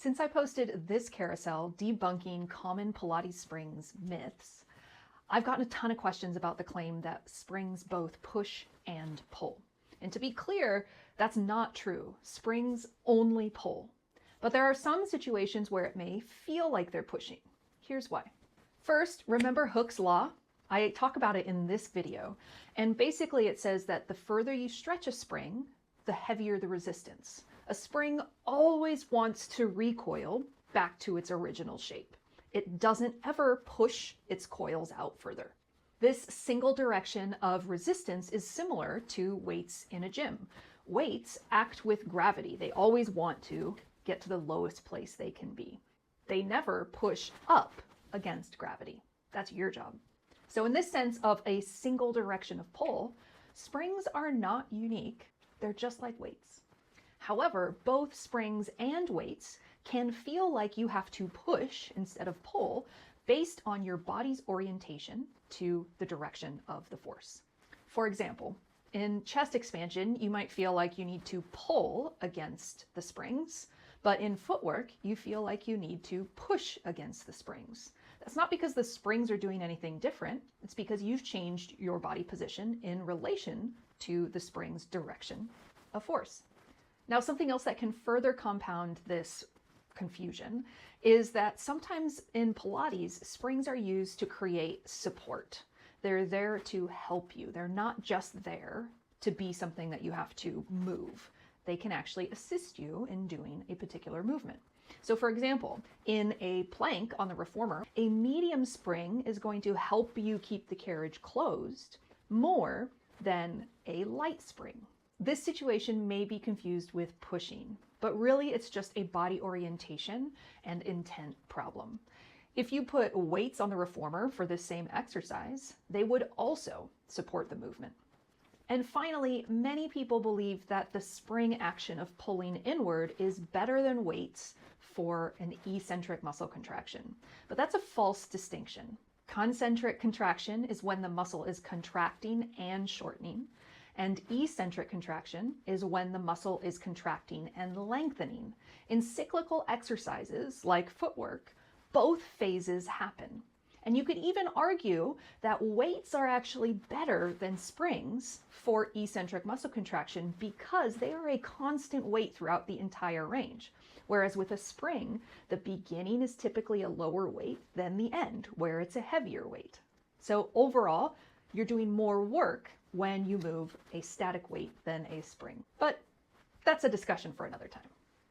Since I posted this carousel debunking common Pilates springs myths, I've gotten a ton of questions about the claim that springs both push and pull. And to be clear, that's not true. Springs only pull. But there are some situations where it may feel like they're pushing. Here's why. First, remember Hooke's law? I talk about it in this video. And basically it says that the further you stretch a spring, the heavier the resistance. A spring always wants to recoil back to its original shape. It doesn't ever push its coils out further. This single direction of resistance is similar to weights in a gym. Weights act with gravity. They always want to get to the lowest place they can be. They never push up against gravity. That's your job. So in this sense of a single direction of pull, springs are not unique. They're just like weights. However, both springs and weights can feel like you have to push instead of pull based on your body's orientation to the direction of the force. For example, in chest expansion, you might feel like you need to pull against the springs, but in footwork, you feel like you need to push against the springs. That's not because the springs are doing anything different. It's because you've changed your body position in relation to the spring's direction of force. Now, something else that can further compound this confusion is that sometimes in Pilates, springs are used to create support. They're there to help you. They're not just there to be something that you have to move. They can actually assist you in doing a particular movement. So for example, in a plank on the reformer, a medium spring is going to help you keep the carriage closed more than a light spring. This situation may be confused with pushing, but really it's just a body orientation and intent problem. If you put weights on the reformer for this same exercise, they would also support the movement. And finally, many people believe that the spring action of pulling inward is better than weights for an eccentric muscle contraction. But that's a false distinction. Concentric contraction is when the muscle is contracting and shortening, and eccentric contraction is when the muscle is contracting and lengthening. In cyclical exercises like footwork, both phases happen. And you could even argue that weights are actually better than springs for eccentric muscle contraction because they are a constant weight throughout the entire range. Whereas with a spring, the beginning is typically a lower weight than the end, where it's a heavier weight. So overall, you're doing more work when you move a static weight than a spring. But that's a discussion for another time.